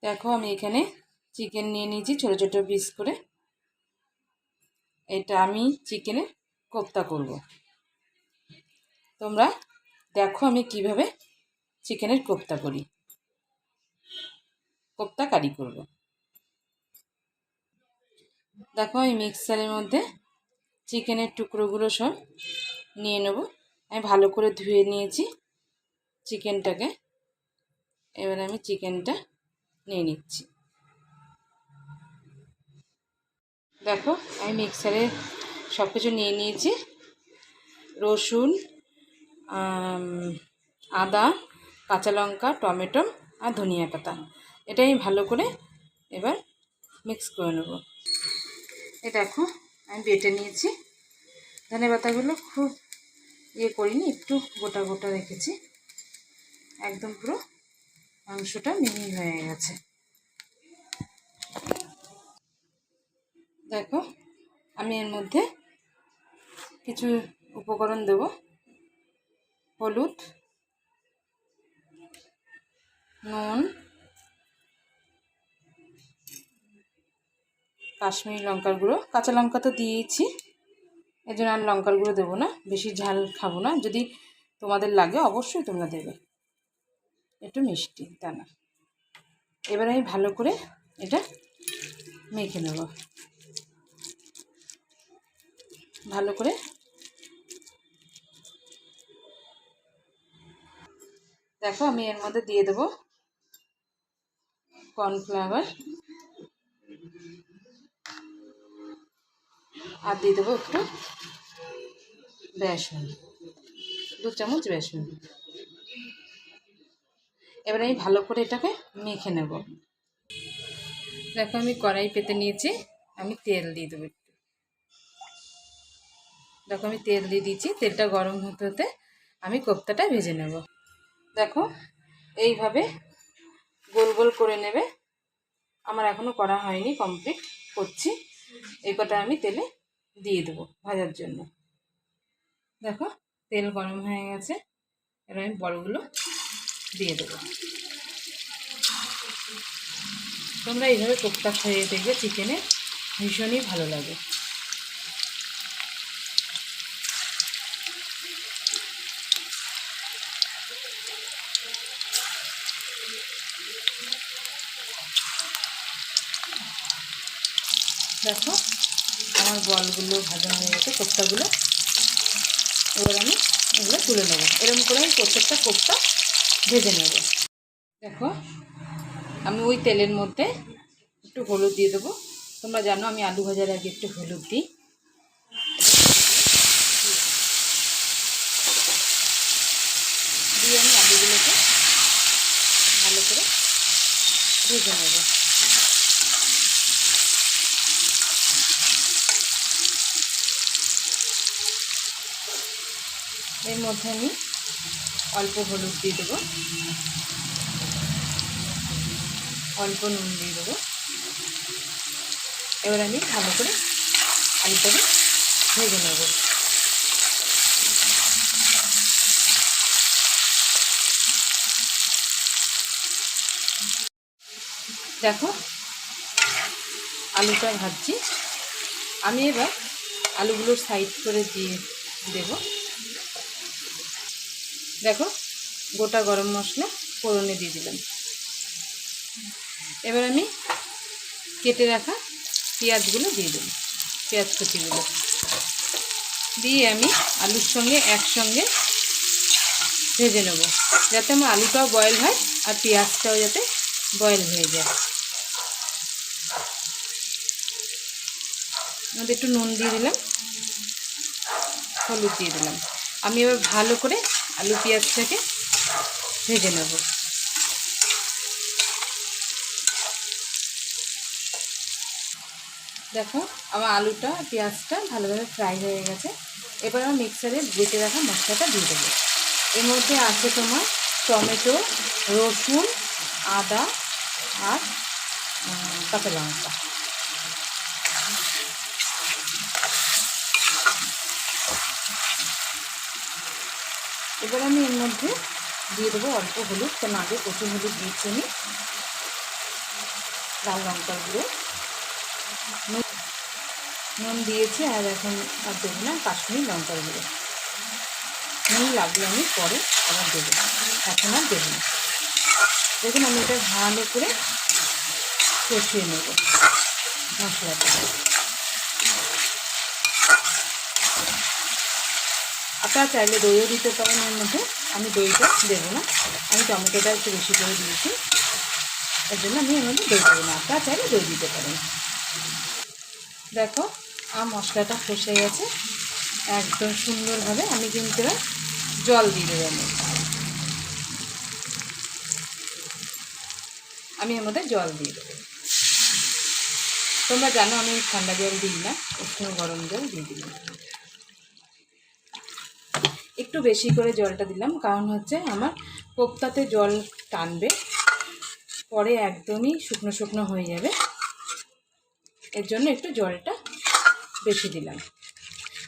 দেখো আমি এখানে চিকেন নিয়ে নিয়েছি ছোটো ছোটো পিস করে। এটা আমি চিকেনের কোপ্তা করব। তোমরা দেখো আমি কিভাবে চিকেনের কোপ্তা করি, কোপ্তা কারি করব। দেখো আমি মিক্সারের মধ্যে চিকেনের টুকরোগুলো সব নিয়ে নেব। আমি ভালো করে ধুয়ে নিয়েছি চিকেনটাকে। এবার আমি চিকেনটা নিয়ে নিচ্ছি। দেখো আমি মিক্সারে সব কিছু নিয়ে নিয়েছি, রসুন, আদা, কাঁচা লঙ্কা, টমেটো আর ধনিয়া পাতা। এটা আমি ভালো করে এবার মিক্স করে নেব। এ দেখো আমি বেটে নিয়েছি। ধনিয়া পাতাগুলো খুব করিনি, একটু গোটা গোটা রেখেছি। একদম পুরো মাংসটা মিহি হয়ে গেছে। দেখো আমি এর মধ্যে কিছু উপকরণ দেব। হলুদ, নুন, কাশ্মীরি লঙ্কার গুঁড়ো, কাঁচা লঙ্কা তো দিয়েছি, এই জন্য আর লঙ্কার গুঁড়ো দেবো না, বেশি ঝাল খাবো না। যদি তোমাদের লাগে অবশ্যই তোমরা দেবে, একটু মিষ্টি দানা। এবার আমি ভালো করে এটা মেখে নেব। ভালো করে দেখো আমি এর মধ্যে দিয়ে দেবো কর্নফ্লাওয়ার, আর দিয়ে দেবো একটু বেসন, 2 চামচ বেসন। এবার আমি ভালো করে এটাকে মেখে নেব। দেখো আমি কড়াই পেতে নিয়েছি, আমি তেল দিয়ে দেবো একটু। দেখো আমি তেল দিয়ে দিয়েছি, তেলটা গরম হতে হতে আমি কোপ্তাটা ভেজে নেব। দেখো এইভাবে গোল গোল করে নেবে। আমার এখনও করা হয়নি, কমপ্লিট করছি। এই কটা আমি তেলে দিয়ে দেবো ভাজার জন্য। দেখো তেল গরম হয়ে গেছে, এবার আমি বড়গুলো দিয়ে দেবো। তোমরা এইভাবে কোপ্তা খেয়ে দেখবে, চিকেনে ভীষণই ভালো লাগে। দেখো আমার বলগুলো ভাজা হয়ে গেছে, কোপ্তাগুলো। এবার আমি এগুলো তুলে নেবো। এরকম করে আমি প্রত্যেকটা কোপ্তা ভেজে নেব। দেখো আমি ওই তেলের মধ্যে একটু হলুদ দিয়ে দেবো। তোমরা জানো আমি আলু ভাজার আগে একটু হলুদ দিই। দিয়ে আমি আলুগুলোকে ভালো করে ভেজে নেব। এর মধ্যে আমি অল্প হলুদ দিয়ে দেবো, অল্প নুন দিয়ে দেবো। এবার আমি ভালো করে আলুটাকে ভেজে নেব। দেখো আলুটা ভাজছি, আমি এবার আলুগুলো সাইড করে দিয়ে দেব। দেখো গোটা গরম মশলা ফোড়নে দিয়ে দিলাম। এবার আমি কেটে রাখা পেঁয়াজগুলো দিয়ে দেব, পেঁয়াজ কুচিগুলো দিয়ে আমি আলুর সঙ্গে একসঙ্গে ভেজে নেব, যাতে আমার আলুটাও বয়েল হয় আর পেঁয়াজটাও যাতে বয়েল হয়ে যায়। মধ্যে একটু নুন দিয়ে দিলাম, হলুদ দিয়ে দিলাম। আমি এবার ভালো করে আলু পেঁয়াজটাকে ভেজে নেব। দেখো আমার আলুটা পেঁয়াজটা ভালোভাবে ফ্রাই হয়ে গেছে। এবার আমার মিক্সারে বেটে রাখা মশলাটা দিয়ে দেবো। এর মধ্যে আছে তোমার টমেটো, রসুন, আদা আর কাঁচা লঙ্কা। এবার আমি এর মধ্যে দিয়ে দেবো অল্প হলুদ, কারণ আগে প্রচুর হলুদ দিয়েছি আমি। লাল লঙ্কার গুঁড়ো, নুন দিয়েছি, আর এখন আর দেবো না কাশ্মীরি লঙ্কার গুঁড়ো। নুন লাগলে আমি পরে আবার দেবো, এখন আর দেবো না। দেখুন আমি এটা ভালো করে কষিয়ে নেব মশলাটা। আপনারা চাইলে দইও দিতে পারেন এর মধ্যে, আমি দইটা দেবো না, আমি টমেটোটা একটু বেশি করে দিয়েছি, এর জন্য আমি এর মধ্যে দই দেবো না। আপনারা চাইলে দই দিতে পারেন। দেখো আর মশলাটা কষে গেছে একদম সুন্দরভাবে। আমি কিন্তু জল দিয়ে দেবো, আমি এর মধ্যে জল দিয়ে দেবো। তোমরা জানো আমি ঠান্ডা জল দিই না, উষ্ণ গরম জল দিয়ে দিলাম। একটু বেশি করে জলটা দিলাম, কারণ হচ্ছে আমার কোপ্তাতে জল টানবে, পরে একদমই শুকনো শুকনো হয়ে যাবে, এর জন্য একটু জলটা বেশি দিলাম।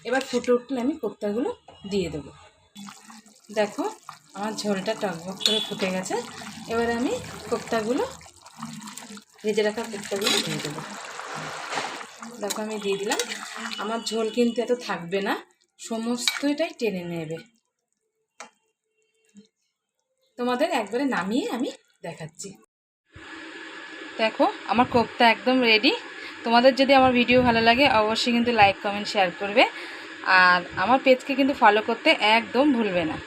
এবার ফুটে উঠলে আমি কোপ্তাগুলো দিয়ে দেবো। দেখো আমার ঝোলটা টকবক করে ফুটে গেছে, এবার আমি কোপ্তাগুলো, ভেজে রাখা কোপ্তাগুলো দিয়ে দেবো। দেখো আমি দিয়ে দিলাম। আমার ঝোল কিন্তু এত থাকবে না, সমস্তটাই টেনে নেবে। তোমাদের একবারে নামিয়ে আমি দেখাচ্ছি। দেখো আমার কোপ্তা একদম রেডি। তোমাদের যদি আমার ভিডিও ভালো লাগে অবশ্যই কিন্তু লাইক কমেন্ট শেয়ার করবে, আর আমার পেজকে কিন্তু ফলো করতে একদম ভুলবে না।